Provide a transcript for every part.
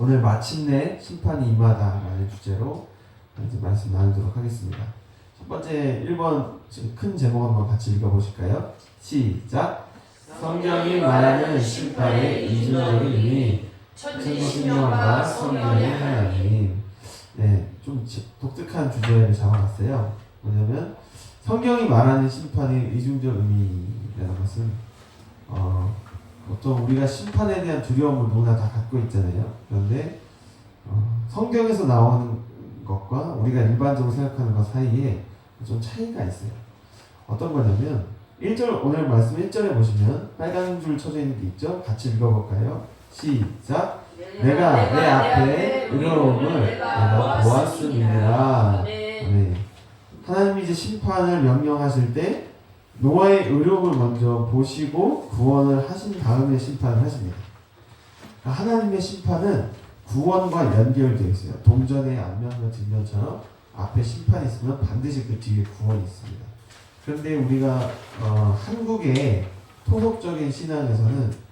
오늘 마침내 심판이 임하다라는 주제로 이제 말씀 나누도록 하겠습니다. 첫 번째 1번 큰 제목 한번 같이 읽어보실까요? 시작! 성경이 말하는 심판의 이중적인 의미 천지신명과 성경의 하나님. 네, 좀 독특한 주제를 잡아봤어요. 뭐냐면 성경이 말하는 심판의 이중적 의미라는 것은 보통 우리가 심판에 대한 두려움을 누구나 다 갖고 있잖아요. 그런데 성경에서 나오는 것과 우리가 일반적으로 생각하는 것 사이에 좀 차이가 있어요. 어떤 거냐면 1절, 오늘 말씀 1절에 보시면 빨간 줄 쳐져 있는 게 있죠? 같이 읽어볼까요? 시작! 내가 내 앞에 의로움을 내가 보았음이니라. 네. 하나님이 이제 심판을 명령하실 때 노아의 의로움을 먼저 보시고 구원을 하신 다음에 심판을 하십니다. 하나님의 심판은 구원과 연결되어 있어요. 동전의 앞면과 뒷면처럼 앞에 심판이 있으면 반드시 그 뒤에 구원이 있습니다. 그런데 우리가 한국의 토속적인 신앙에서는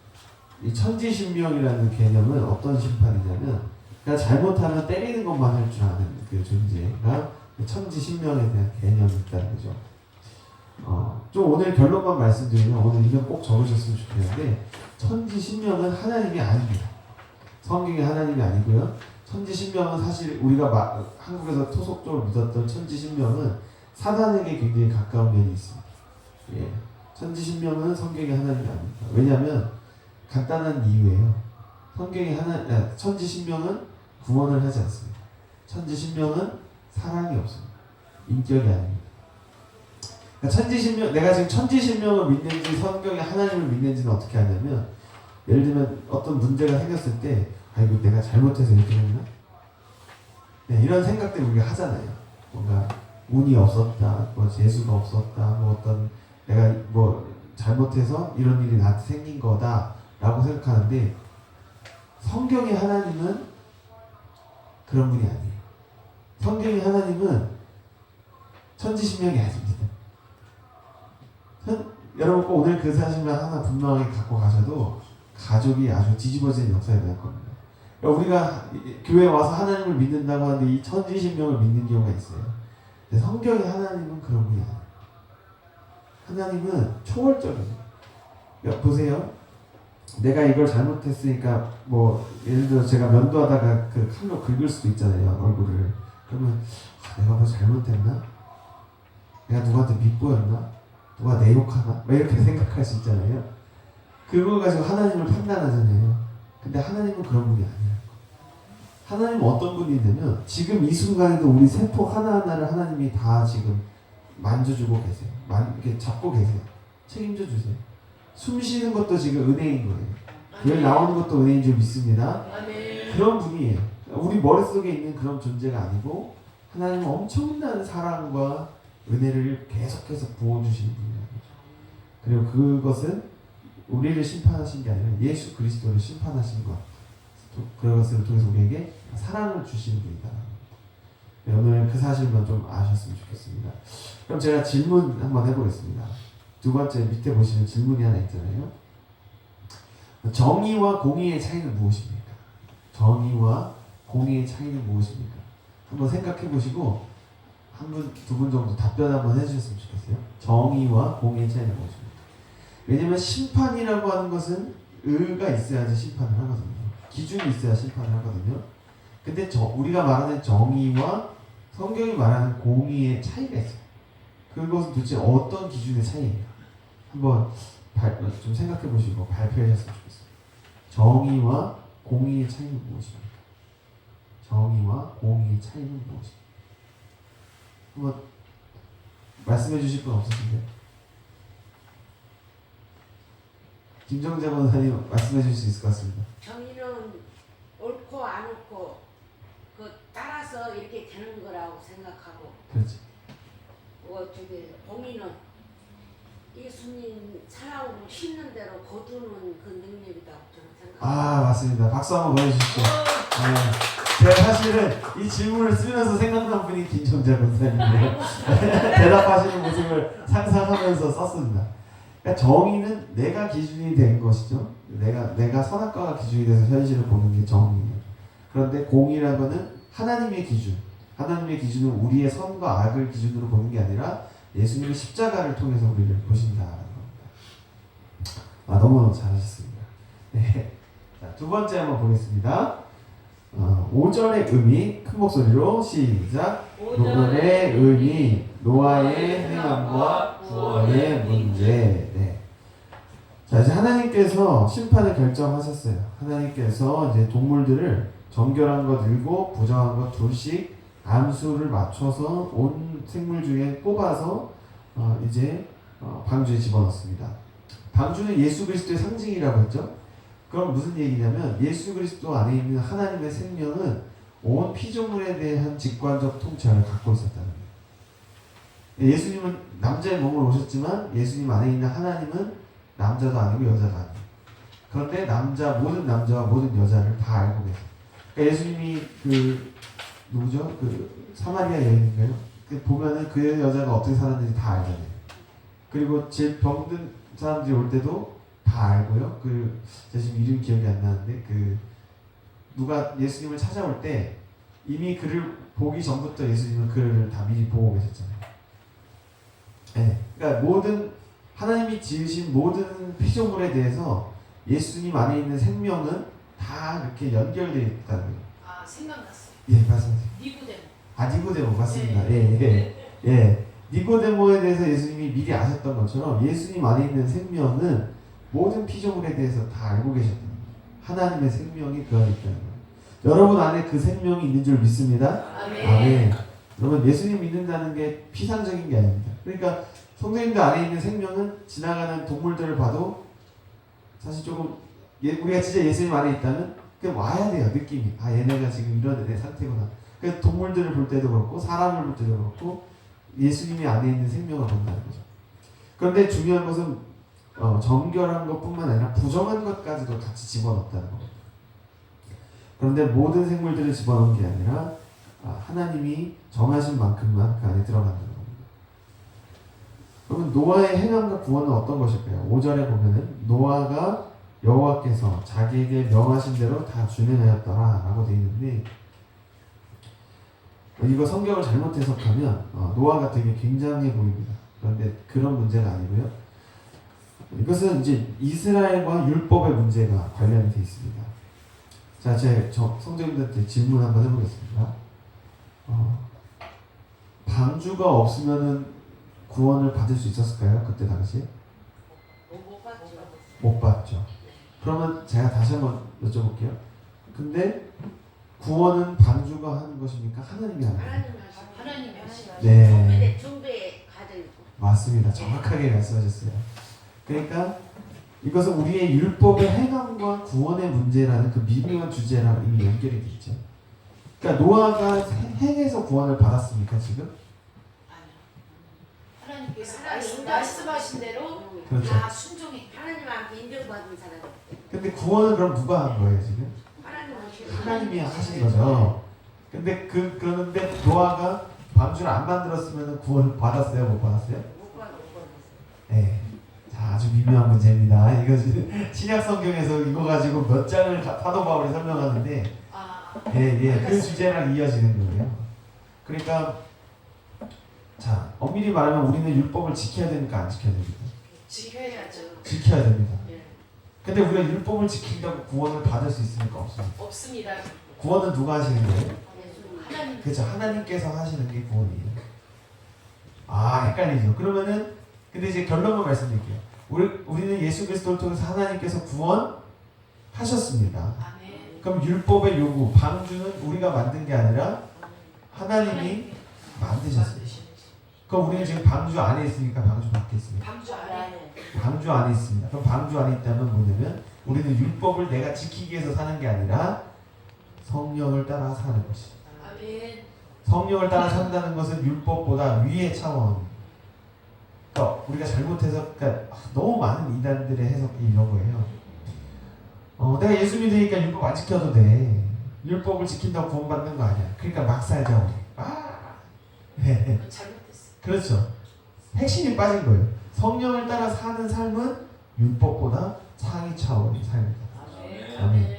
이 천지신명이라는 개념은 어떤 심판이냐면 그러니까 잘못하면 때리는 것만 할 줄 아는 그 존재가 천지신명에 대한 개념이 있다는 거죠. 좀 오늘 결론만 말씀드리면 오늘 이건 꼭 적으셨으면 좋겠는데 천지신명은 하나님이 아닙니다. 성경이 하나님이 아니고요. 천지신명은 사실 우리가 한국에서 토속적으로 믿었던 천지신명은 사단에게 굉장히 가까운 면이 있습니다. 예. 천지신명은 성경이 하나님이 아닙니다. 왜냐하면 간단한 이유예요. 천지신명은 구원을 하지 않습니다. 천지신명은 사랑이 없습니다. 인격이 아닙니다. 그러니까 내가 지금 천지신명을 믿는지 성경의 하나님을 믿는지는 어떻게 하냐면 예를 들면 어떤 문제가 생겼을 때 이거 내가 잘못해서 이렇게 했나? 네, 이런 생각들 우리가 하잖아요. 뭔가 운이 없었다, 뭐 재수가 없었다, 뭐 어떤 내가 뭐 잘못해서 이런 일이 나한테 생긴 거다라고 생각하는데 성경의 하나님은 그런 분이 아니에요. 성경의 하나님은 천지신명이 아닙니다. 여러분 꼭 오늘 그 사실만 하나 분명하게 갖고 가셔도 가족이 아주 뒤집어진 역사가 될 겁니다. 우리가 교회에 와서 하나님을 믿는다고 하는데 이 천지신명을 믿는 경우가 있어요. 근데 성경의 하나님은 그런 분이 아니에요. 하나님은 초월적이에요. 보세요. 내가 이걸 잘못했으니까 뭐 예를 들어 제가 면도하다가 그 칼로 긁을 수도 있잖아요. 얼굴을. 그러면 내가 뭐 잘못했나? 내가 누구한테 밉보였나? 누가 내 욕하나? 이렇게 생각할 수 있잖아요. 그걸 가지고 하나님을 판단하잖아요. 근데 하나님은 그런 분이 아니에요. 하나님은 어떤 분이냐면 지금 이 순간에도 우리 세포 하나하나를 하나님이 다 지금 만져주고 계세요. 이렇게 잡고 계세요. 책임져 주세요. 숨 쉬는 것도 지금 은혜인 거예요. 교회 나오는 것도 은혜인 줄 믿습니다. 그런 분이에요. 우리 머릿속에 있는 그런 존재가 아니고 하나님은 엄청난 사랑과 은혜를 계속해서 부어주시는 분이라는 거죠. 그리고 그것은 우리를 심판하신 게 아니라 예수 그리스도를 심판하신 것. 그것을 통해서 우리에게 사랑을 주시는 분이다. 오늘 그 사실만 좀 아셨으면 좋겠습니다. 그럼 제가 질문 한번 해보겠습니다. 두 번째 밑에 보시면 질문이 하나 있잖아요. 정의와 공의의 차이는 무엇입니까? 정의와 공의의 차이는 무엇입니까? 한번 생각해 보시고 한 분, 두 분 정도 답변 한번 해주셨으면 좋겠어요. 정의와 공의의 차이는 무엇입니까? 왜냐면 심판이라고 하는 것은 의가 있어야지 심판을 하거든요. 기준이 있어야 심판을 하거든요. 근데 우리가 말하는 정의와 성경이 말하는 공의의 차이가 있어요. 그것은 도대체 어떤 기준의 차이인가? 한번 좀 생각해 보시고 발표해 주셨으면 좋겠어요. 정의와 공의의 차이는 무엇입니까? 정의와 공의의 차이는 무엇입니까? 한번 말씀해 주실 분 없으신가요? 김정재 권사님 말씀해 주실 수 있을 것 같습니다. 정의는 옳고 안 옳고 그 따라서 이렇게 되는 거라고 생각하고 그렇지. 공의는 예수님 사랑으로 심는 대로 거두는 그 능력이라고 저는 생각합니다. 맞습니다. 박수 한번 보내주십시오. 제가 사실은 이 질문을 쓰면서 생각난 분이 김정재 권사님인데요. 대답하시는 모습을 상상하면서 썼습니다. 그러니까 정의는 내가 기준이 된 것이죠. 내가 선악과가 기준이 돼서 현실을 보는 게 정의예요. 그런데 공이라는 거는 하나님의 기준, 하나님의 기준은 우리의 선과 악을 기준으로 보는 게 아니라 예수님의 십자가를 통해서 우리를 보신다는 겁니다. 아, 너무 잘하셨습니다. 네. 자, 두 번째 한번 보겠습니다. 5절의 의미 큰 목소리로 시작. 5절의 의미 노아의 행함과 구원의 문제. 네. 자, 이제 하나님께서 심판을 결정하셨어요. 하나님께서 이제 동물들을 정결한 것 7, 부정한 것 2씩 암수를 맞춰서 온 생물 중에 뽑아서 이제 방주에 집어넣습니다. 방주는 예수 그리스도의 상징이라고 했죠. 그럼 무슨 얘기냐면 예수 그리스도 안에 있는 하나님의 생명은 온 피조물에 대한 직관적 통찰을 갖고 있었다는 거예요. 예수님은 남자의 몸으로 오셨지만 예수님 안에 있는 하나님은 남자도 아니고 여자도 아니에요. 그런데 모든 남자와 모든 여자를 다 알고 계세요. 그러니까 예수님이 누구죠? 사마리아 여인인가요? 보면은 그 여자가 어떻게 살았는지 다 알잖아요. 그리고 제일 병든 사람들이 올 때도 다 알고요. 제가 지금 이름 기억이 안 나는데 누가 예수님을 찾아올 때 이미 그를 보기 전부터 예수님은 그를 다 미리 보고 계셨잖아요. 네. 그러니까 하나님이 지으신 모든 피조물에 대해서 예수님 안에 있는 생명은 다 이렇게 연결되어 있다는 거예요. 아, 생각났어요. 예, 말씀하세요. 니고데모. 니고데모 맞습니다. 네. 예. 니고데모에 대해서 예수님이 미리 아셨던 것처럼 예수님 안에 있는 생명은 모든 피조물에 대해서 다 알고 계셨던 거예요. 하나님의 생명이 그 안에 있다는 거예요. 여러분 안에 그 생명이 있는 줄 믿습니다. 아멘. 여러분 예수님 믿는다는 게 피상적인 게 아닙니다. 그러니까 성도님들 안에 있는 생명은 지나가는 동물들을 봐도 사실 조금 우리가 진짜 예수님 안에 있다면 그냥 와야 돼요. 느낌이. 얘네가 지금 이런 애 상태구나. 그래서 동물들을 볼 때도 그렇고 사람을 볼 때도 그렇고 예수님이 안에 있는 생명을 본다는 거죠. 그런데 중요한 것은 정결한 것뿐만 아니라 부정한 것까지도 같이 집어넣었다는 겁니다. 그런데 모든 생물들을 집어넣은 게 아니라 하나님이 정하신 만큼만 그 안에 들어간다는 겁니다. 그러면 노아의 행함과 구원은 어떤 것일까요? 5절에 보면은 노아가 여호와께서 자기에게 명하신 대로 다 준행하였더라 라고 되어 있는데 이거 성경을 잘못 해석하면 노아가 되게 굉장해 보입니다. 그런데 그런 문제가 아니고요. 이것은 이제 이스라엘과 율법의 문제가 관련이 되어 있습니다. 자, 성도님들한테 질문 한번 해보겠습니다. 방주가 없으면은 구원을 받을 수 있었을까요? 그때 당시에? 못 봤죠. 못 받죠. 그러면 제가 다시 한번 여쭤볼게요. 근데 구원은 방주가 하는 것입니까? 하나님이 하는 거예요? 하나님이 하시죠. 네. 중도에 가져있고. 맞습니다. 정확하게 말씀하셨어요. 그러니까 이것은 우리의 율법의 행함과 구원의 문제라는 그 미묘한 주제랑 이미 연결이 돼 있죠. 그러니까 노아가 행해서 구원을 받았습니까 지금? 하나님께서 말씀하신 대로 그렇죠. 다 순종했다. 하나님한테 인정받은 사람. 근데 구원을 그럼 누가 한 거예요 지금? 하나님이 하신 거죠. 근데 그런데 노아가 방주를 안 만들었으면 구원을 받았어요, 못 받았어요? 못 받았어요. 네. 자, 아주 미묘한 문제입니다. 이거 신약 성경에서 이거 가지고 몇 장을 사도 바울이 설명하는데, 그 주제랑 이어지는 거예요. 그러니까 자, 엄밀히 말하면 우리는 율법을 지켜야 되니까 안 지켜야 됩니다. 지켜야죠. 지켜야 됩니다. 예. 근데 우리가 율법을 지킨다고 구원을 받을 수 있습니까? 없습니다. 없습니다. 구원은 누가 하시는 거예요? 하나님. 그렇죠. 하나님께서 하시는 게 구원이에요. 헷갈리죠. 그러면은 근데 이제 결론만 말씀드릴게요. 우리는 예수 그리스도를 통해서 하나님께서 구원하셨습니다. 아멘. 그럼 율법의 요구, 방주는 우리가 만든 게 아니라 하나님이 만드셨어요. 그럼 우리는 지금 방주 안에 있으니까 방주 밖에 있습니다. 방주 안에. 방주 안에 있습니다. 그럼 방주 안에 있다면 뭐냐면 우리는 율법을 내가 지키기 위해서 사는 게 아니라 성령을 따라 사는 것이. 아멘. 성령을 따라 산다는 것은 율법보다 위의 차원. 그러니까 우리가 잘못해서 너무 많은 이단들의 해석이 이런 거예요. 내가 예수 믿으니까 율법 안 지켜도 돼. 율법을 지킨다고 구원받는 거 아니야. 그러니까 막 살자 우리. 네. 잘못했어. 그렇죠. 핵심이 빠진 거예요. 성령을 따라 사는 삶은 율법보다 상위 차원의 삶이다. 아멘. 아멘.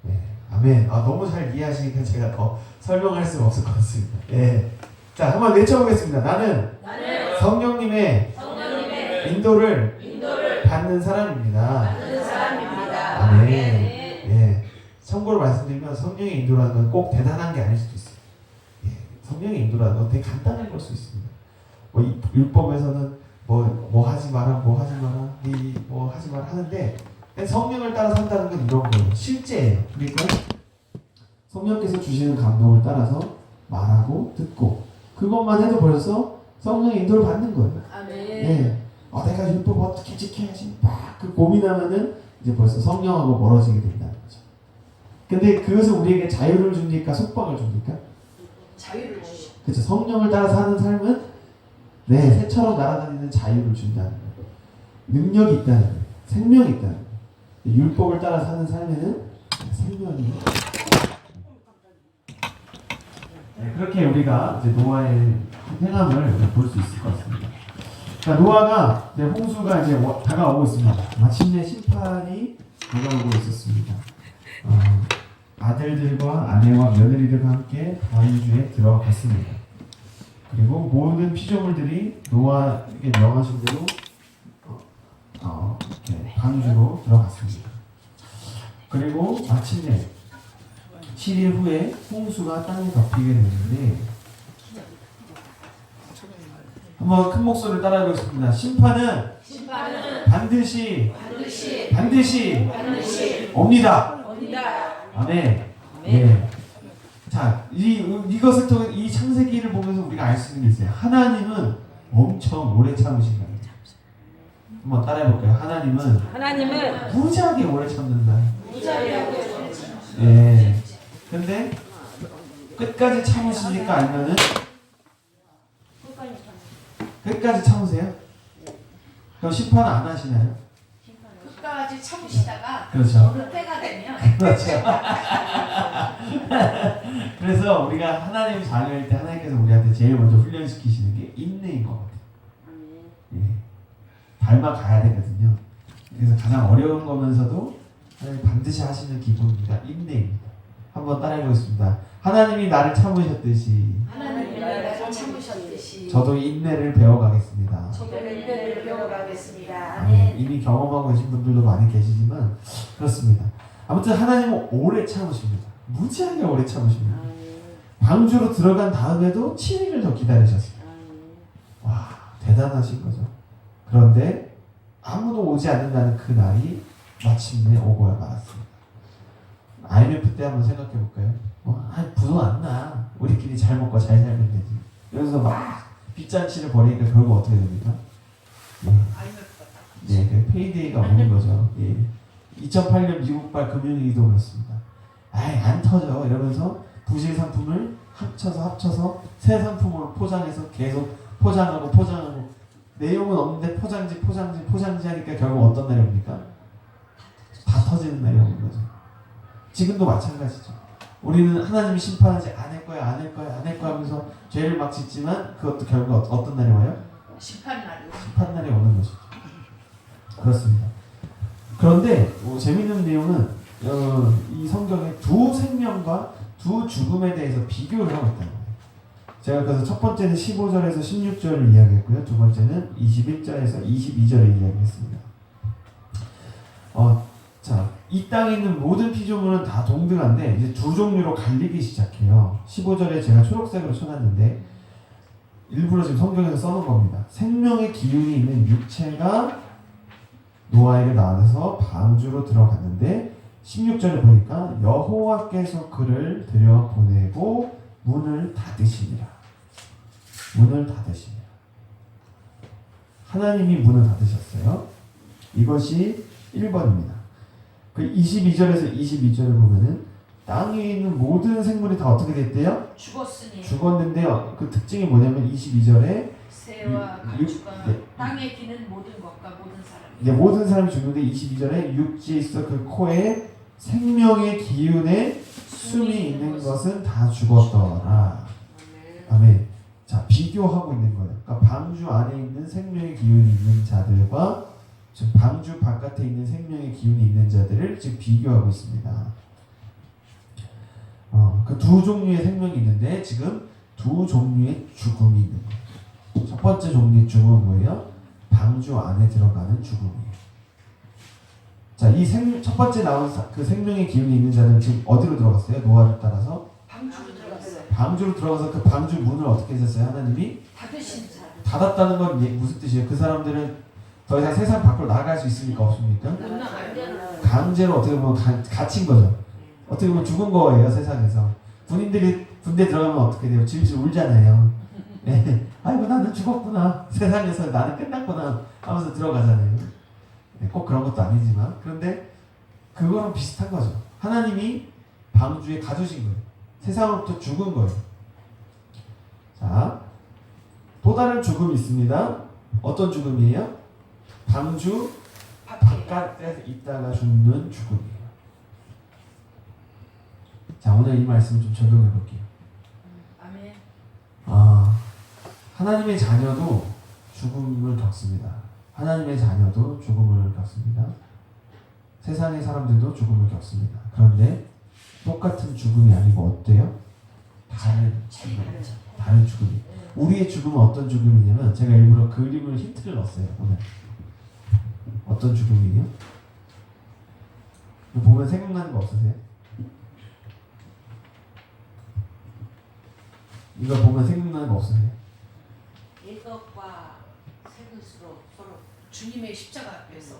네, 아멘. 너무 잘 이해하시니까 제가 더 설명할 수가 없을 것 같습니다. 예. 자, 한번 외쳐보겠습니다. 나는 성령님의 인도를 받는 사람입니다. 아멘. 예. 참고로 말씀드리면 성령의 인도라는 건 꼭 대단한 게 아닐 수도 있어요. 예. 성령의 인도라는 건 되게 간단한 걸 수 있습니다. 이 율법에서는 뭐 하지 마라, 뭐 하지 마라, 뭐 하지 마라 하는데 성령을 따라 산다는 건 이런 거예요. 실제예요. 그러니까 성령께서 주시는 감동을 따라서 말하고 듣고 그것만 해도 벌써 성령의 인도를 받는 거예요. 아멘. 예. 내가 율법 어떻게 지켜야지 막 그 고민하면은 이제 벌써 성령하고 멀어지게 된다는 거죠. 근데 그것은 우리에게 자유를 줍니까? 속박을 줍니까? 자유를 주시오. 그렇죠. 성령을 따라 사는 삶은 새처럼 날아다니는 자유를 준다는 거예요. 능력이 있다는 거예요. 생명이 있다는 거예요. 율법을 따라 사는 삶에는 생명이 그렇게 우리가 이제 노아의 행함을 볼 수 있을 것 같습니다. 자, 노아가 이제 홍수가 이제 다가오고 있습니다. 마침내 심판이 다가오고 있었습니다. 아들들과 아내와 며느리들과 함께 방주에 들어갔습니다. 그리고 모든 피조물들이 노아에게 명하신 대로 방주로 들어갔습니다. 그리고 마침내 7일 후에 홍수가 땅에 덮이게 되는데 한번 큰 목소리를 따라해보겠습니다. 심판은 반드시 옵니다. 아멘. 예. 자, 이것을 통해 이 창세기를 보면서 우리가 알 수 있는 게 있어요. 하나님은 엄청 오래 참으신 거예요. 한번 따라해볼까요? 하나님은 무지하게 오래 참는다. 예. 근데 끝까지 참으십니까? 아니면은 끝까지 참으세요? 그럼 심판 안 하시나요? 끝까지 참으시다가 그렇죠. 어느 때가 되면 그렇죠. 그래서 우리가 하나님 자녀일 때 하나님께서 우리한테 제일 먼저 훈련시키시는 게 인내인 것 같아요. 예. 닮아가야 되거든요. 그래서 가장 어려운 거면서도 하나님 반드시 하시는 기본입니다. 인내입니다. 한번 따라해보겠습니다. 하나님이 나를 참으셨듯이 저도 인내를 배워가겠습니다. 이미 경험하고 계신 분들도 많이 계시지만 그렇습니다. 아무튼 하나님은 오래 참으십니다. 무지하게 오래 참으십니다. 방주로 들어간 다음에도 7일을 더 기다리셨어요. 와, 대단하신 거죠. 그런데 아무도 오지 않는다는 그 날이 마침내 오고야 말았습니다. IMF 때 한번 생각해 볼까요? 부도 안 나. 우리끼리 잘 먹고 잘 살면 되지. 여기서 막 빚잔치를 벌이니까 결국 어떻게 됩니까? 그 페이데이가 오는 거죠. 2008년 미국발 금융위기도 그렇습니다. 안 터져 이러면서 부실 상품을 합쳐서 새 상품으로 포장해서 계속 포장하고 내용은 없는데 포장지 하니까 결국 어떤 날이 옵니까? 다 터지는 날이 오는 거죠. 지금도 마찬가지죠. 우리는 하나님이 심판하지 않을 거야 하면서 죄를 막 짓지만 그것도 결국 어떤 날이 와요? 심판날이 오는 것이죠. 그렇습니다. 그런데 재미있는 내용은 이 성경에 두 생명과 두 죽음에 대해서 비교를 하고 있다는 거예요. 제가 그래서 첫 번째는 15절에서 16절을 이야기했고요. 두 번째는 21절에서 22절을 이야기했습니다. 자, 이 땅에 있는 모든 피조물은 다 동등한데 이제 두 종류로 갈리기 시작해요. 15절에 제가 초록색으로 쳐놨는데 일부러 지금 성경에서 써놓은 겁니다. 생명의 기운이 있는 육체가 노아에게 나와서 방주로 들어갔는데 16절에 보니까 여호와께서 그를 들여보내고 문을 닫으시니라. 하나님이 문을 닫으셨어요. 이것이 1번입니다. 그 22절에서 22절을 보면은 땅에 있는 모든 생물이 다 어떻게 됐대요? 죽었는데요. 그 특징이 뭐냐면 22절에 새와 가축과 땅에 기는 모든 것과 모든 사람. 모든 사람이 죽는데 22절에 육지에 있어 그 코에 생명의 기운에 숨이 있는 것은 다 죽었더라. 아멘. 자, 비교하고 있는 거예요. 그러니까 방주 안에 있는 생명의 기운이 있는 자들과 지금 방주 바깥에 있는 생명의 기운이 있는 자들을 지금 비교하고 있습니다. 그 두 종류의 생명이 있는데 지금 두 종류의 죽음이 있는 거예요. 첫 번째 종류의 죽음은 뭐예요? 방주 안에 들어가는 죽음이에요. 자, 이 첫 번째 나온 그 생명의 기운이 있는 자는 지금 어디로 들어갔어요? 노아를 따라서 방주로 들어갔어요. 방주로 들어가서 그 방주 문을 어떻게 했었어요? 하나님이 닫으신 사람. 닫았다는 건 무슨 뜻이에요? 그 사람들은 더 이상 세상 밖으로 나갈 수 있습니까? 없습니까? 못 나가요. 강제로 어떻게 보면 갇힌 거죠. 어떻게 보면 죽은 거예요, 세상에서. 군인들이 군대 들어가면 어떻게 돼요? 질질 울잖아요. 네. 아이고 나는 죽었구나. 세상에서 나는 끝났구나 하면서 들어가잖아요. 네, 꼭 그런 것도 아니지만 그런데 그거랑 비슷한 거죠. 하나님이 방주에 가두신 거예요. 세상으로부터 죽은 거예요. 자, 또 다른 죽음이 있습니다. 어떤 죽음이에요? 방주 바깥에 있다가 죽는 죽음이에요. 자, 오늘 이 말씀을 좀 적용해 볼게요. 아멘. 하나님의 자녀도 죽음을 겪습니다. 하나님의 자녀도 죽음을 겪습니다. 세상의 사람들도 죽음을 겪습니다. 그런데 똑같은 죽음이 아니고 어때요? 다른 죽음. 다른 죽음이. 우리의 죽음은 어떤 죽음이냐면 제가 일부러 그림을 힌트를 넣었어요. 오늘. 어떤 죽음이에요? 보면 생각나는 거 없으세요? 이거 보면 생각나는 거 없으세요? 이것과 색으로 서로 주님의 십자가 앞에서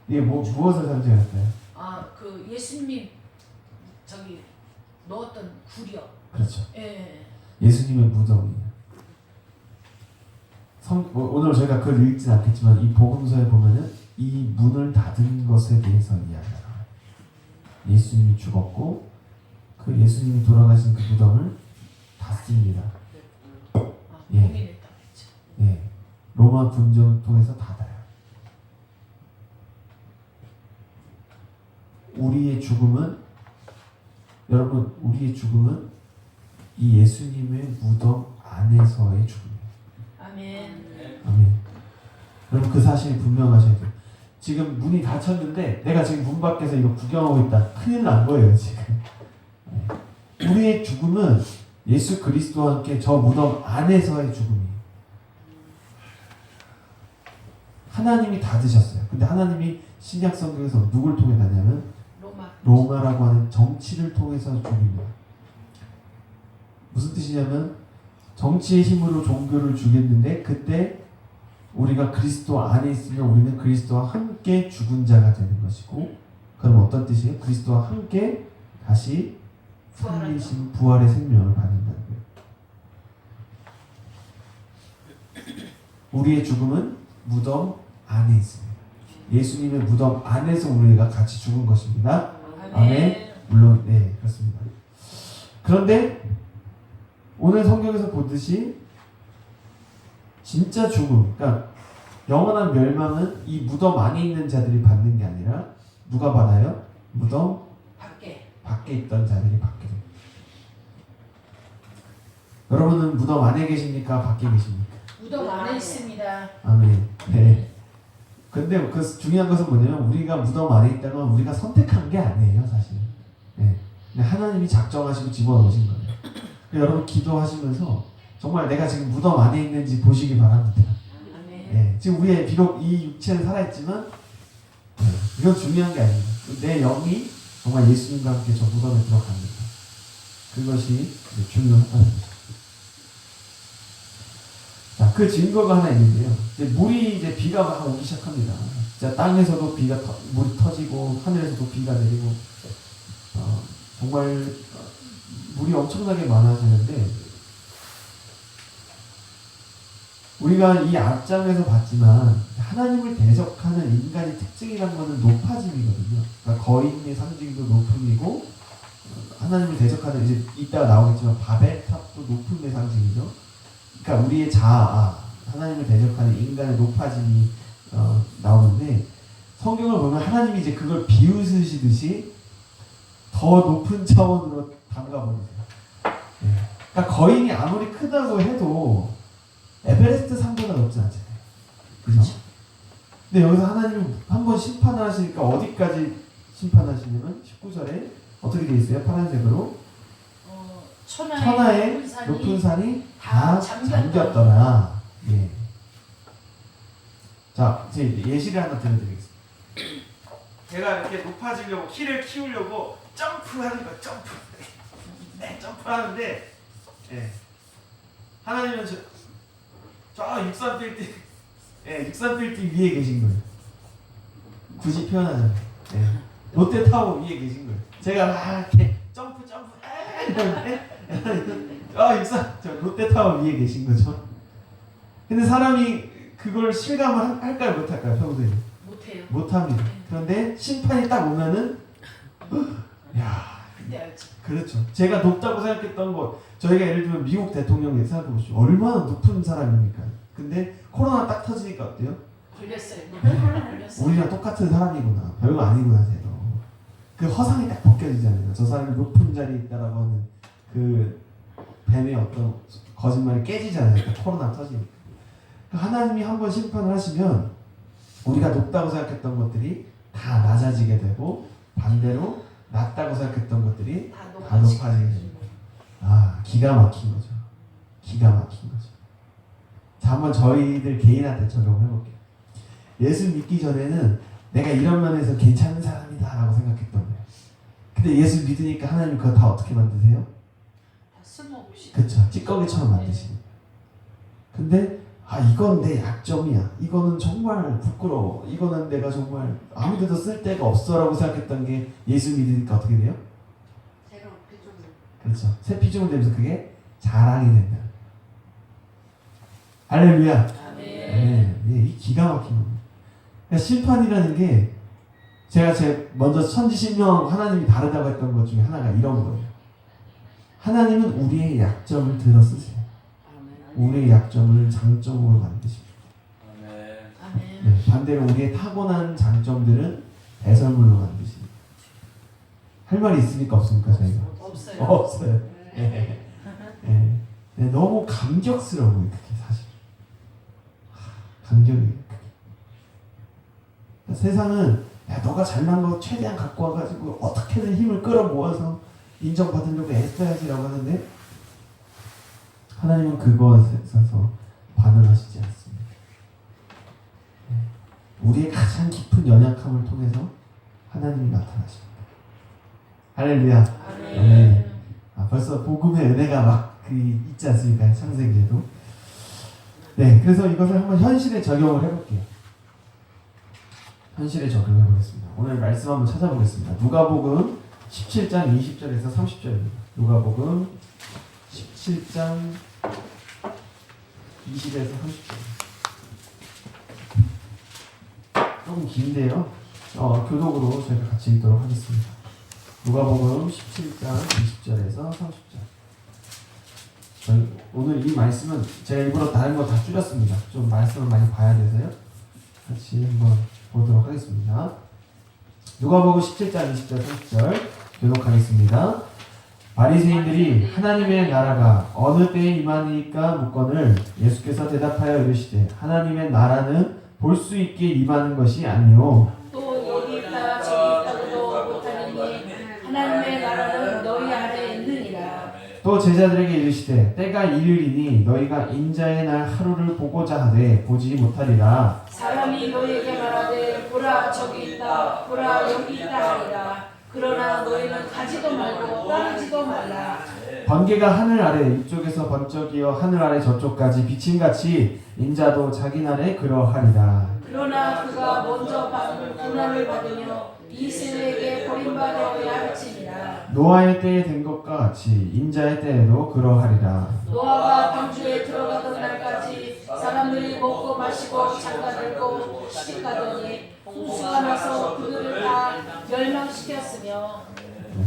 이게 무엇을 상징할까요? 그 예수님이 저기 넣었던 구려. 그렇죠. 예. 예수님의 무덤이에요. 오늘 저희가 그걸 읽진 않겠지만 이 복음서에 보면은 이 문을 닫은 것에 대해서 이야기가 나와요. 예수님이 죽었고 그 예수님이 돌아가신 그 무덤을 닫습니다. 예. 봉인했다 그랬죠. 예, 로마 군정을 통해서 닫아요. 우리의 죽음은 여러분 우리의 죽음은 이 예수님의 무덤 안에서의 죽음이에요. 아멘. 아멘. 여러분 그 사실이 분명하셔야 돼요. 지금 문이 닫혔는데 내가 지금 문 밖에서 이거 구경하고 있다. 큰일 난 거예요 지금. 네. 우리의 죽음은 예수 그리스도와 함께 저 무덤 안에서의 죽음이에요. 하나님이 닫으셨어요. 근데 하나님이 신약 성경에서 누굴 통해 닫냐면 로마라고 하는 정치를 통해서 죽입니다. 무슨 뜻이냐면 정치의 힘으로 종교를 죽였는데 그때 우리가 그리스도 안에 있으면 우리는 그리스도와 함께 죽은 자가 되는 것이고 그럼 어떤 뜻이에요? 그리스도와 함께 다시 살리신 부활의 생명을 받는다는 거예요. 우리의 죽음은 무덤 안에 있습니다. 예수님의 무덤 안에서 우리가 같이 죽은 것입니다. 아멘. 물론 네 그렇습니다. 그런데 오늘 성경에서 보듯이 진짜 죽음, 그러니까 영원한 멸망은 이 무덤 안에 있는 자들이 받는 게 아니라 누가 받아요? 무덤 밖에 있던 자들이 받게 됩니다. 여러분은 무덤 안에 계십니까? 밖에 계십니까? 무덤 안에 있습니다. 아멘. 네. 근데 그 중요한 것은 뭐냐면 우리가 무덤 안에 있다는 건 우리가 선택한 게 아니에요, 사실. 네. 근데 하나님이 작정하시고 집어넣으신 거예요. 여러분 기도하시면서 정말 내가 지금 무덤 안에 있는지 보시기 바랍니다. 네. 지금 우리의 비록 이 육체는 살아있지만 네. 이건 중요한 게 아니에요. 내 영이 정말 예수님과 함께 저 무덤에 들어갑니다. 그것이 중요하다는 거죠. 자, 그 증거가 하나 있는데요. 이제 물이 이제 비가 막 오기 시작합니다. 진짜 땅에서도 물이 터지고 하늘에서도 비가 내리고 정말 물이 엄청나게 많아지는데 우리가 이 앞장에서 봤지만 하나님을 대적하는 인간의 특징이란 것은 높아짐이거든요. 그러니까 거인의 상징도 높음이고 하나님을 대적하는 이제 이따가 나오겠지만 바벨탑도 높음의 상징이죠. 그러니까 우리의 자아, 하나님을 대적하는 인간의 높아짐이 나오는데 성경을 보면 하나님이 이제 그걸 비웃으시듯이 더 높은 차원으로 담가버리세요. 네. 그러니까 거인이 아무리 크다고 해도 에베레스트 산보다 높지 않잖아요. 그죠? 근데 여기서 하나님이 한번 심판을 하시니까 어디까지 심판하시냐면 19절에 어떻게 되어 있어요? 파란색으로 천하의 높은 높은 산이 다 다 잠겼더라. 예. 자, 이제 예시를 하나 들려드리겠습니다. 제가 이렇게 높아지려고 키를 키우려고 점프하는 거, 점프. 네, 점프하는데, 예. 하나님은 저 육산 빌딩, 예, 육산 빌딩 위에 계신 거예요. 굳이 표현하자면, 예. 롯데타워 위에 계신 거예요. 제가 막 이렇게 점프, 이러는데, 저 롯데타워 위에 계신 거죠. 근데 사람이 그걸 실감을 할까요, 못할까요, 평소에? 못해요. 못합니다. 그런데 심판이 딱 오면은, 야, 그때 알지. 그렇죠. 제가 높다고 생각했던 것, 저희가 예를 들면 미국 대통령 생각해 보시죠. 얼마나 높은 사람입니까? 근데 코로나 딱 터지니까 어때요? 걸렸어요. 걸렸어요. 우리랑 똑같은 사람이구나. 별거 아니구나, 쟤도. 그 허상이 딱 벗겨지잖아요. 저 사람이 높은 자리에 있다라고 하는 그 뱀의 어떤 거짓말이 깨지잖아요. 그 코로나 터지니까. 하나님이 한번 심판을 하시면 우리가 높다고 생각했던 것들이 다 낮아지게 되고 반대로 낮다고 생각했던 것들이 다 높아지게 됩니다. 아, 기가 막힌 거죠. 기가 막힌 거죠. 자, 한번 저희들 개인한테 적용해 볼게요. 예수 믿기 전에는 내가 이런 면에서 괜찮은 사람이다 라고 생각했던 거예요. 근데 예수 믿으니까 하나님 그거 다 어떻게 만드세요? 다 쓸모없이. 그쵸, 찌꺼기처럼 만드시는. 근데 이건 내 약점이야. 이거는 정말 부끄러워. 이거는 내가 정말 아무데도 쓸 데가 없어라고 생각했던 게 예수 믿으니까 어떻게 돼요? 새로운 피조물. 그렇죠. 새 피조물 되면서 그게 자랑이 된다. 할렐루야. 네, 이 기가 막힌 겁니다. 그러니까 심판이라는 게 제가 먼저 천지신명 하나님이 다르다고 했던 것 중에 하나가 이런 거예요. 하나님은 우리의 약점을 들어 쓰세요. 우리의 약점을 장점으로 만드십니다. 네, 반대로 우리의 타고난 장점들은 배설물로 만드십니다. 할 말이 있습니까 없습니까 저희가? 없어요. 없어요. 네. 네. 네, 너무 감격스러워요 그게 사실. 감격이에요. 그러니까 세상은 야, 너가 잘난 거 최대한 갖고 와가지고 어떻게든 힘을 끌어모아서 인정받으려고 애써야지라고 하는데 하나님은 그것에 있어서 반응하시지 않습니다. 우리의 가장 깊은 연약함을 통해서 하나님이 나타나십니다. 할렐루야. 네. 벌써 복음의 은혜가 막 있지 않습니까? 창세기에도. 네, 그래서 이것을 한번 현실에 적용을 해볼게요. 현실에 적용해 보겠습니다. 오늘 말씀 한번 찾아보겠습니다. 누가복음 17장 20절에서 30절입니다. 누가복음 17장 20에서 30절. 조금 긴데요. 교독으로 저희가 같이 읽도록 하겠습니다. 누가복음 17장 20절에서 30절. 오늘 이 말씀은 제가 일부러 다른 거 다 줄였습니다. 좀 말씀을 많이 봐야 돼서요. 같이 한번 보도록 하겠습니다. 누가복음 17장 20절 30절 교독하겠습니다. 바리새인들이 하나님의 나라가 어느 때에 임하니까 묻거늘 예수께서 대답하여 이르시되 하나님의 나라는 볼 수 있게 임하는 것이 아니요 또 여기 있다 저기 있다고도 못하느니 하나님의 나라는 너희 아래에 있느니라. 또 제자들에게 이르시되 때가 이르리니 너희가 인자의 날 하루를 보고자 하되 보지 못하리라. 사람이 너희에게 말하되 보라 저기 있다 보라 여기 있다 하리라. 그러나 너희는 가지도 말고 따르지도 말라. 번개가 하늘 아래 이쪽에서 번쩍이어 하늘 아래 저쪽까지 비침같이 인자도 자기 날에 그러하리라. 그러나 그가 먼저 받은 고난을 받으며 이 세대에게 버림받아야 할지니라. 노아의 때에 된 것과 같이 인자의 때에도 그러하리라. 노아가 방주에 들어가던 날까지 사람들이 먹고 마시고 장가들고 시집가더니 홍수가 나서 그들을 다 멸망시켰으며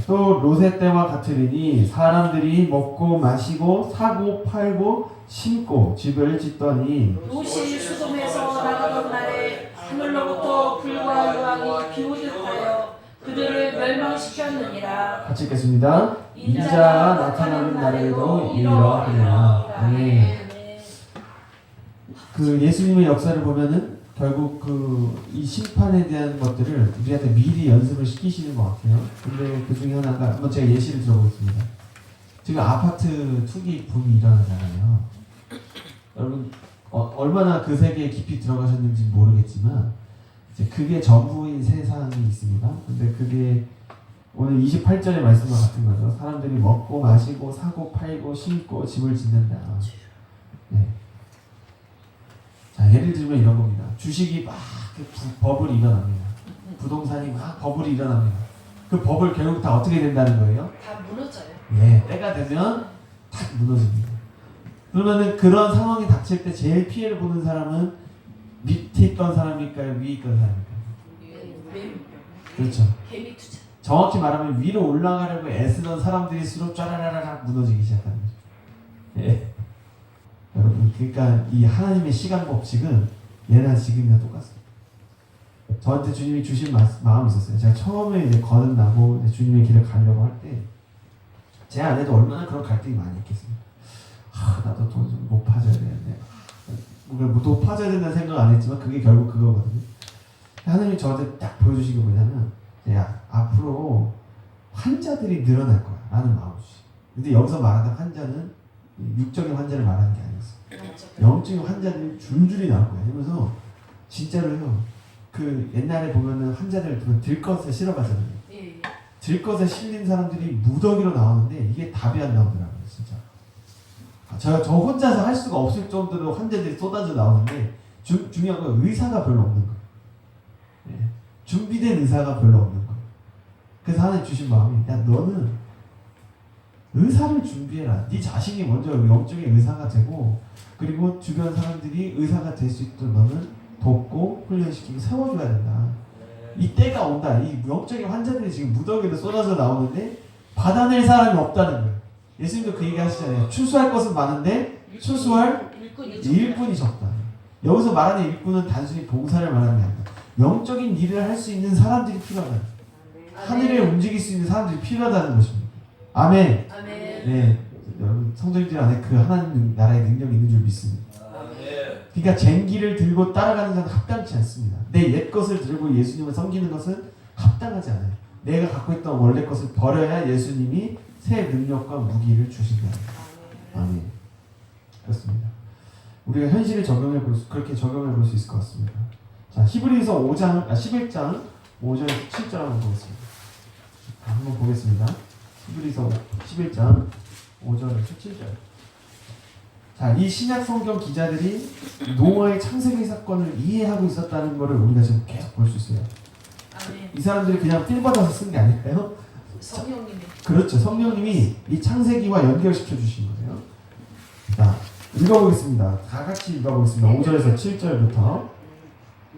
또 롯의 때와 같으리니 사람들이 먹고 마시고 사고 팔고 심고 집을 짓더니 롯이 수돔에서 나가던 날에 하늘로부터 불과 유황이 비오듯하여 그들을 멸망시켰느니라. 같이 읽겠습니다. 인자가 나타나는 날에도 이러하리라. 아멘. 그 예수님의 역사를 보면은 결국 이 심판에 대한 것들을 우리한테 미리 연습을 시키시는 것 같아요. 근데 그 중에 하나가 한번 제가 예시를 들어보겠습니다. 지금 아파트 투기 붐이 일어나잖아요. 여러분 얼마나 그 세계에 깊이 들어가셨는지 모르겠지만 이제 그게 전부인 세상이 있습니다. 근데 그게 오늘 28절의 말씀과 같은 거죠. 사람들이 먹고 마시고 사고 팔고 심고 집을 짓는다. 네. 자, 예를 들면 이런 겁니다. 주식이 막 버블이 일어납니다. 부동산이 막 버블이 일어납니다. 그 버블 결국 다 어떻게 된다는 거예요? 다 무너져요. 예, 때가 되면 탁 무너집니다. 그러면은 그런 상황이 닥칠 때 제일 피해를 보는 사람은 밑에 있던 사람일까요? 위에 있던 사람일까요? 그렇죠. 개미 투자. 정확히 말하면 위로 올라가려고 애쓰던 사람들일수록 쫘라라라락 무너지기 시작하는 거죠. 예. 여러분, 그러니까 이 하나님의 시간 법칙은 예나 지금이나 똑같습니다. 저한테 주님이 주신 마음이 있었어요. 제가 처음에 이제 거듭나고 이제 주님의 길을 가려고 할 때 제 안에도 얼마나 그런 갈등이 많이 있겠습니까? 나도 돈 좀 높아져야 되는데 뭐 높아져야 된다는 생각 안 했지만 그게 결국 그거거든요. 하나님이 저한테 딱 보여주신 게 뭐냐면 야, 앞으로 환자들이 늘어날 거야 라는 마음을 주시. 근데 여기서 말하는 환자는 육적인 환자를 말하는 게 아니었어. 영적인 환자들이 줄줄이 나올 거야. 이러면서 진짜로요. 그 옛날에 보면은 환자들 들것에 실어가잖아요. 예. 들것에 실린 사람들이 무더기로 나오는데 이게 답이 안 나오더라고요. 진짜. 저 혼자서 할 수가 없을 정도로 환자들이 쏟아져 나오는데 중요한 건 의사가 별로 없는 거예요. 네. 준비된 의사가 별로 없는 거예요. 그래서 하나님 주신 마음이 야 너는 의사를 준비해라. 네 자신이 먼저 영적인 의사가 되고 그리고 주변 사람들이 의사가 될 수 있도록 너는 돕고 훈련시키고 세워줘야 된다. 이 때가 온다. 이 영적인 환자들이 지금 무더기로 쏟아져 나오는데 받아낼 사람이 없다는 거예요. 예수님도 그 얘기 하시잖아요. 추수할 것은 많은데 추수할 일꾼이 적다. 여기서 말하는 일꾼은 단순히 봉사를 말하는 게 아니라 영적인 일을 할 수 있는 사람들이 필요하다. 하늘에 움직일 수 있는 사람들이 필요하다는 것입니다. 아멘. 아멘. 네, 여러분 성도님들 안에 그 하나님 나라의 능력이 있는 줄 믿습니다. 그러니까 쟁기를 들고 따라가는 것은 합당치 않습니다. 내 옛 것을 들고 예수님을 섬기는 것은 합당하지 않아요. 내가 갖고 있던 원래 것을 버려야 예수님이 새 능력과 무기를 주신다. 아멘. 그렇습니다. 우리가 현실을 그렇게 적용해 볼 수 있을 것 같습니다. 자, 히브리서 11장 5절에서 7절 한번 보겠습니다. 한번 보겠습니다. 히브리서 11장 5절에서 7절. 자, 이 신약 성경 기자들이 노아의 창세기 사건을 이해하고 있었다는 것을 우리가 지금 계속 볼 수 있어요. 아멘. 이 사람들이 그냥 필 받아서 쓴 게 아닐까요? 성령님이. 그렇죠. 성령님이 이 창세기와 연결시켜 주신 거예요. 자, 읽어보겠습니다. 다 같이 읽어보겠습니다. 5절에서 7절부터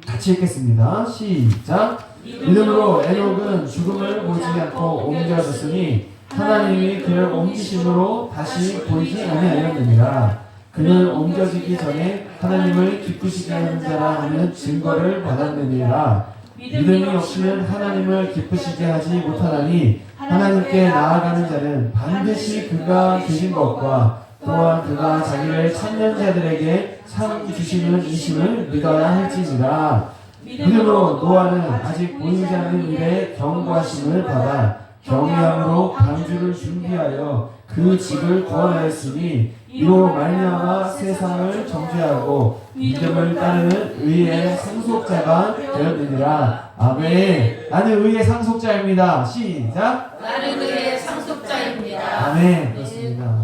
같이 읽겠습니다. 시작. 이름으로 에녹은 죽음을 보지 않고 옮겨졌으니 하나님이 그를 옮기심으로 다시 보이지 아니하였느니라. 그는 옮겨지기 전에 하나님을 기쁘시게 하는 자라 하는 증거를 받았느니라. 믿음이 없이는 하나님을 기쁘시게 하지 못하나니 하나님께 나아가는 자는 반드시 그가 계신 것과 또한 그가 자기를 찾는 자들에게 상 주시는 이심을 믿어야 할지니라. 믿음으로 노아는 아직 보이지 않는 일에 경고하심을 받아 경외함으로 방주를 준비하여 그 집을 구원하였으니 이로 말미암아 세상을 정죄하고 믿음을 따르는 의의 상속자가 되었느니라. 아멘. 나는 의의 상속자입니다. 시작. 나는 의의 상속자입니다. 아멘. 그렇습니다.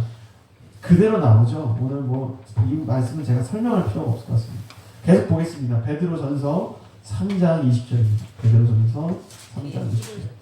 그대로 나오죠. 오늘 이 말씀을 제가 설명할 필요가 없을 것 같습니다. 계속 보겠습니다. 베드로전서 3장 20절입니다. 베드로전서 3장 20절.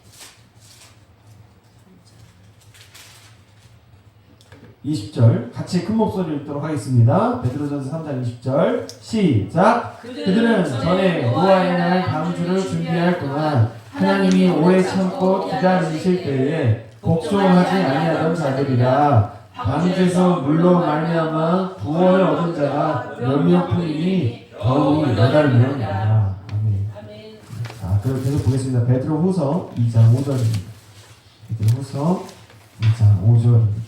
20절 같이 큰 목소리를 읽도록 하겠습니다. 베드로전서 3장 20절 시작. 그들은 전에 노아의 날 방주를 준비할 동안 하나님이 오래 참고 기다리실 때에 복종하지 아니하던 자들이라. 방주에서 물로 말미암아 구원을 얻은 자가 몇 명뿐이니 더욱 8명이라. 아멘. 자, 그럼 계속 보겠습니다. 베드로후서 2장 5절입니다. 베드로후서 2장 5절입니다.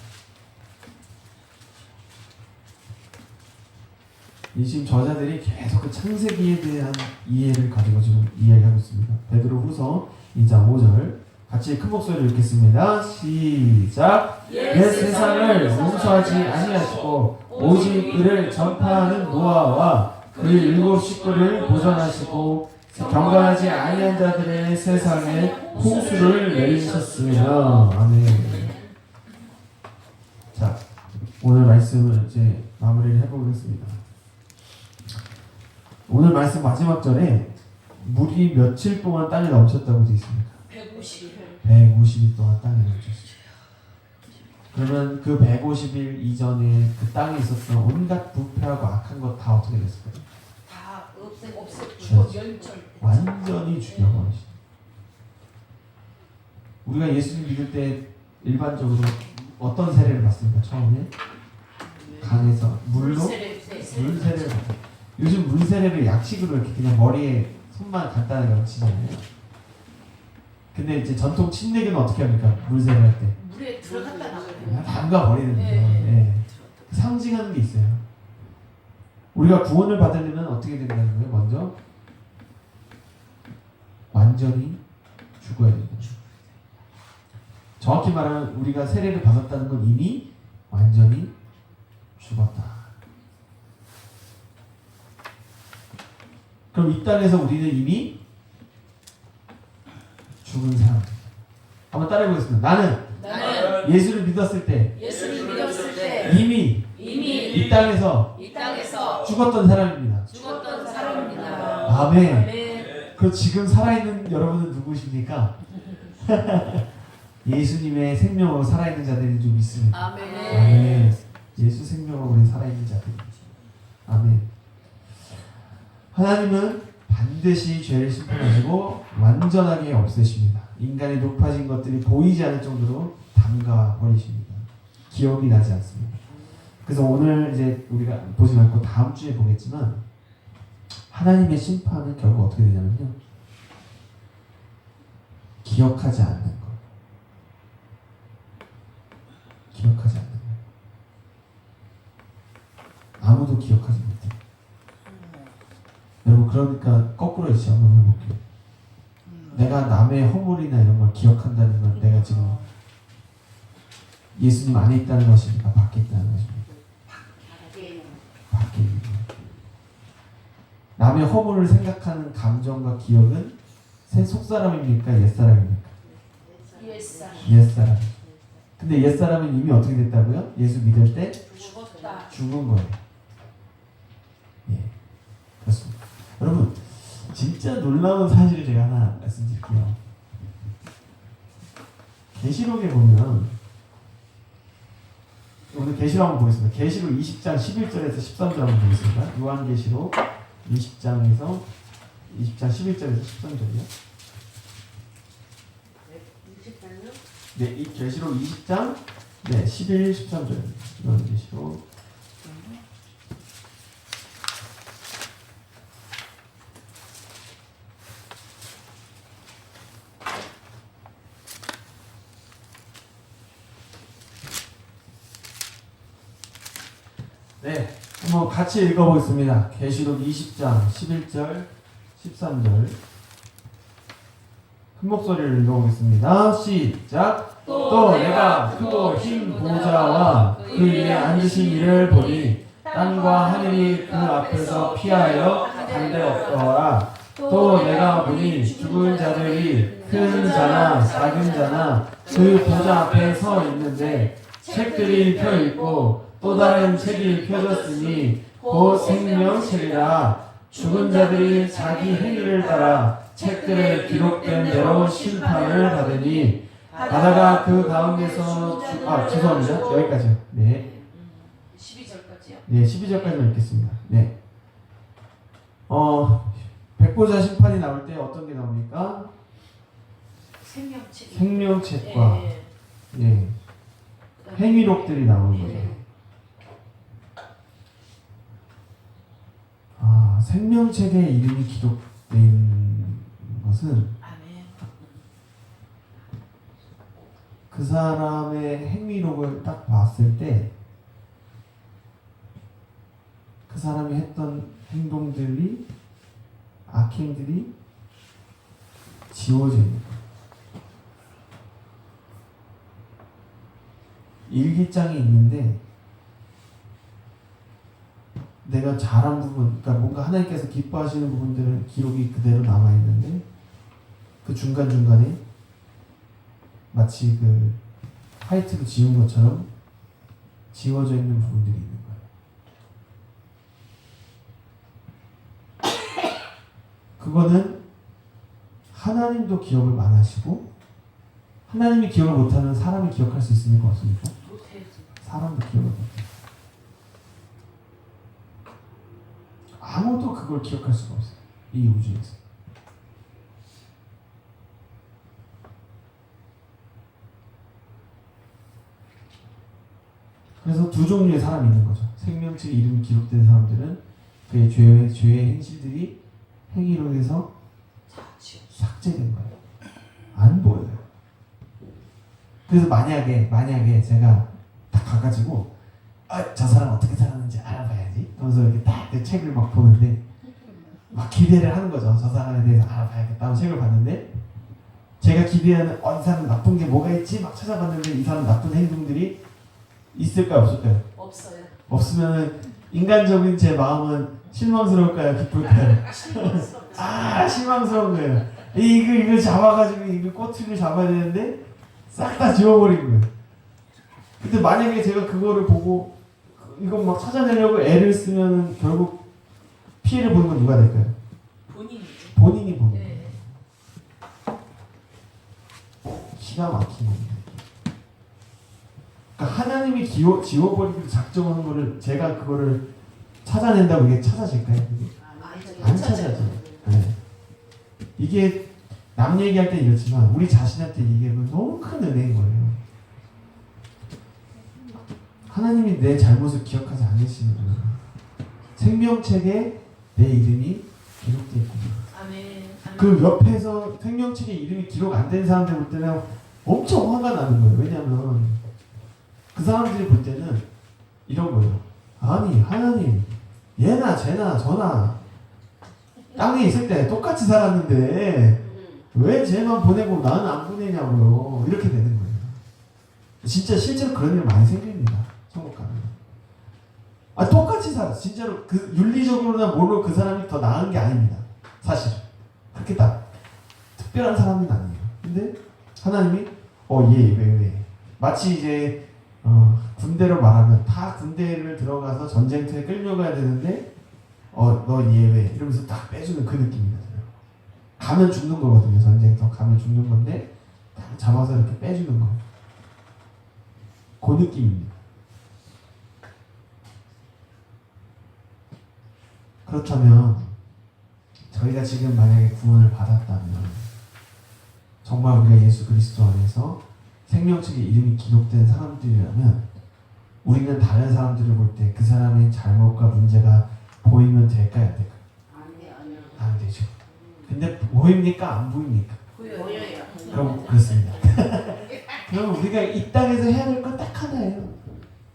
지금 저자들이 계속 그 창세기에 대한 이해를 가지고 지금 이야기하고 있습니다. 베드로후서 2장 5절 같이 큰 목소리로 읽겠습니다. 시작. 옛 세상을 용서하지 아니하시고 오직 그를 전파하는 노아와 그 일곱 식구를 보존하시고 경건하지 아니한 자들의 세상에 홍수를 내리셨으며. 아멘. 자, 오늘 말씀을 이제 마무리를 해보겠습니다. 오늘 말씀 마지막 절에 물이 며칠 동안 땅에 넘쳤다고 되어 있습니까? 150일 동안 땅에 넘쳤어요. 그러면 그 150일 이전에 그 땅에 있었던 온갖 부패하고 악한 것 다 어떻게 됐을까요? 다 없애고 멸절. 완전히 죽여버리시죠. 우리가 예수님 믿을 때 일반적으로 어떤 세례를 받습니까? 처음에 강에서 물로 물세례를 받아요. 요즘 물세례를 약식으로 이렇게 그냥 머리에 손만 간단하게 얹히잖아요. 근데 이제 전통 침례교는 어떻게 합니까? 물세례 할 때 물에 들어갔다 나와요. 그냥 담가 버리는 거죠. 네. 상징하는 게 있어요. 우리가 구원을 받으려면 어떻게 된다는 거예요? 먼저 완전히 죽어야 된다. 정확히 말하면 우리가 세례를 받았다는 건 이미 완전히 죽었다. 그럼 이 땅에서 우리는 이미 죽은 사람. 한번 따라해 보겠습니다. 나는 예수를 믿었을 때 예수를 믿었을 때 이미 이 땅에서 죽었던 사람입니다. 죽었던 사람입니다. 아멘. 아멘. 그 지금 살아있는 여러분은 누구십니까? 예수님의 생명으로 살아있는 자들이 좀 있습니다. 아멘. 아멘. 예수 생명으로 우리 살아있는 자들입니다. 아멘. 하나님은 반드시 죄를 심판하시고 완전하게 없애십니다. 인간의 높아진 것들이 보이지 않을 정도로 담가 버리십니다. 기억이 나지 않습니다. 그래서 오늘 이제 우리가 보지 말고 다음 주에 보겠지만 하나님의 심판은 결국 어떻게 되냐면요. 기억하지 않는 것. 기억하지 않는 것. 아무도 기억하지 못해요. 여러분 그러니까 거꾸로 이제 한번 해볼게요. 내가 남의 허물이나 이런 걸 기억한다는 건 내가 지금 예수님 안에 있다는 것입니까? 밖에 있다는 것입니까? 밖에 있는 거예요. 남의 허물을 생각하는 감정과 기억은 새 속사람입니까? 옛사람입니까? 옛사람. 근데 옛사람은 이미 어떻게 됐다고요? 예수 믿을 때 죽었다. 죽은 거예요. 예, 그렇습니다. 여러분 진짜 놀라운 사실을 제가 하나 말씀드릴게요. 계시록에 보면 오늘 계시록 한번 보겠습니다. 계시록 20장 11절에서 13절 한번 보겠습니다. 요한계시록 20장 11절에서 13절이요. 네, 이 계시록 20장 11, 13절. 요한계시록 네, 한번 같이 읽어보겠습니다. 계시록 20장 11절 13절 큰 목소리를 읽어보겠습니다. 시작. 또 내가 크고 흰 보좌와 그 위에 앉으신 이를 보니 땅과 하늘이 그 앞에서 피하여 간데 없더라. 또 내가 보니 죽은 자들이 큰 자나 작은 자나 그 보좌 앞에 서 있는데 책들이 펴 있고 또 다른 책이 펴졌으니 곧 생명책이라. 죽은 자들이 자기 행위를 따라 책들에 기록된 대로 심판을 받으니 바다가 그 가운데서 죄송합니다. 여기까지요. 네. 12절까지요? 네, 12절까지만 읽겠습니다. 네. 백보자 심판이 나올 때 어떤 게 나옵니까? 생명책과 예. 행위록들이 나오는 거죠. 생명책에 이름이 기록된 것은 그 사람의 행위록을 딱 봤을 때 그 사람이 했던 행동들이 악행들이 지워져 있는 거예요. 일기장이 있는데 내가 잘한 부분, 그러니까 뭔가 하나님께서 기뻐하시는 부분들은 기록이 그대로 남아 있는데 그 중간 중간에 마치 그 화이트로 지운 것처럼 지워져 있는 부분들이 있는 거예요. 그거는 하나님도 기억을 많으시고 하나님이 기억을 못하면 사람이 기억할 수 있습니까? 없습니까? 사람도 기억을 못해요. 아무도 그걸 기억할 수가 없어요. 이 우주에서. 그래서 두 종류의 사람이 있는 거죠. 생명책에 이름이 기록된 사람들은 그의 죄의 행실들이 행위로 해서 삭제된 거예요. 안 보여요. 그래서 만약에 제가 딱 가가지고 저 사람 어떻게 살았는지 알아봐야지 하면서 이렇게 딱 그 책을 막 보는데 막 기대를 하는 거죠. 저 사람에 대해서 알아봐야겠다 하고 책을 봤는데 제가 기대하는 이 사람 나쁜 게 뭐가 있지? 막 찾아봤는데 이 사람 나쁜 행동들이 있을까요? 없을까요? 없어요. 없으면 인간적인 제 마음은 실망스러울까요? 기쁠까요? 실망스러운 거예요. 이거 잡아가지고 이거 꼬투리를 잡아야 되는데 싹 다 지워버린 거예요. 근데 만약에 제가 그거를 보고 이거 막 찾아내려고 애를 쓰면 결국 피해를 보는 건 누가 될까요? 본인이 보는 거예요. 네. 기가 막힌 겁니다. 그러니까 하나님이 지워버리기로 작정한 거를 제가 그거를 찾아낸다고 이게 찾아질까요? 그게? 안 찾아져. 네. 이게 남 얘기할 때 이렇지만 우리 자신한테 얘기하면 너무 큰 은혜인 거예요. 하나님이 내 잘못을 기억하지 않으시는구나. 생명책에 내 이름이 기록되어 있구나. 아멘. 그 옆에서 생명책에 이름이 기록 안 된 사람들 볼 때는 엄청 화가 나는 거예요. 왜냐하면 그 사람들이 볼 때는 이런 거예요. 아니 하나님 얘나 쟤나 저나 땅에 있을 때 똑같이 살았는데 왜 쟤만 보내고 나는 안 보내냐고요. 이렇게 되는 거예요. 진짜 실제로 그런 일 많이 생깁니다. 천국 가면. 똑같이 살아. 진짜로 그 윤리적으로나 뭘로 그 사람이 더 나은 게 아닙니다. 사실 그렇게 딱 특별한 사람은 아니에요. 근데 하나님이 얘 왜 마치 이제 군대로 말하면 다 군대를 들어가서 전쟁터에 끌려가야 되는데 너 얘 왜 이러면서 딱 빼주는 그 느낌입니다. 가면 죽는 거거든요. 전쟁터 가면 죽는 건데 딱 잡아서 이렇게 빼주는 거예요. 그 느낌입니다. 그렇다면 저희가 지금 만약에 구원을 받았다면 정말 우리가 예수 그리스도 안에서 생명책에 이름이 기록된 사람들이라면 우리는 다른 사람들을 볼 때 그 사람의 잘못과 문제가 보이면 될까요? 안 될까요? 안 되죠. 근데 보입니까? 안 보입니까? 보여요. 그럼 그렇습니다. 그럼 우리가 이 땅에서 해야 될 건 딱 하나예요.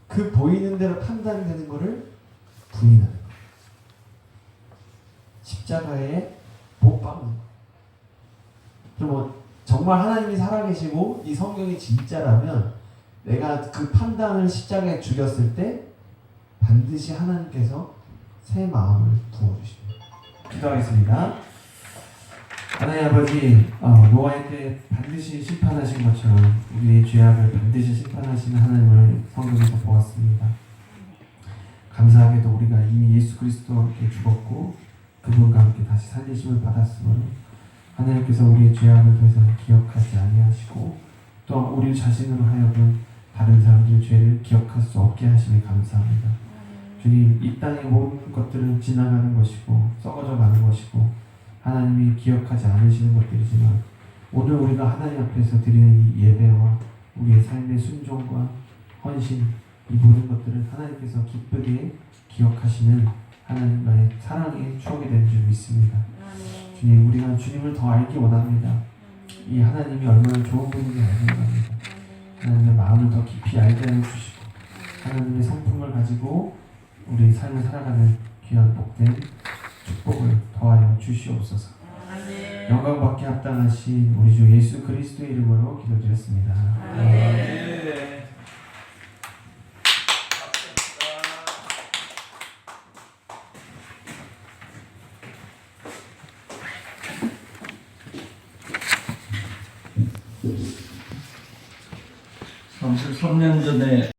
그 보이는 대로 판단되는 거를 부인하는 거예요. 십자가에 못 박는 거예요. 그럼 정말 하나님이 살아계시고 이 성경이 진짜라면 내가 그 판단을 십자가에 죽였을 때 반드시 하나님께서 새 마음을 부어주십니다. 기도하겠습니다. 하나님 아버지, 노아의 때 반드시 심판하신 것처럼 우리의 죄악을 반드시 심판하시는 하나님을 성경에서 보았습니다. 감사하게도 우리가 이미 예수 그리스도와 함께 죽었고 그분과 함께 다시 살리심을 받았으므로 하나님께서 우리의 죄악을 더 이상 기억하지 아니하시고 또한 우리 자신으로 하여금 다른 사람들의 죄를 기억할 수 없게 하심에 감사합니다. 주님, 이 땅의 모든 것들은 지나가는 것이고 썩어져 가는 것이고 하나님이 기억하지 않으시는 것들이지만 오늘 우리가 하나님 앞에서 드리는 이 예배와 우리의 삶의 순종과 헌신, 이 모든 것들은 하나님께서 기쁘게 기억하시는 하나님과의 사랑의 추억이 되는 줄 믿습니다. 주님, 우리가 주님을 더 알기 원합니다. 이 하나님이 얼마나 좋은 분인지 알기 원합니다. 하나님의 마음을 더 깊이 알게 해주시고 하나님의 성품을 가지고 우리 삶을 살아가는 귀한 복된 축복을 더하여 주시옵소서. 영광받게 합당하신 우리 주 예수 그리스도의 이름으로 기도드렸습니다. 아멘. 33년 전에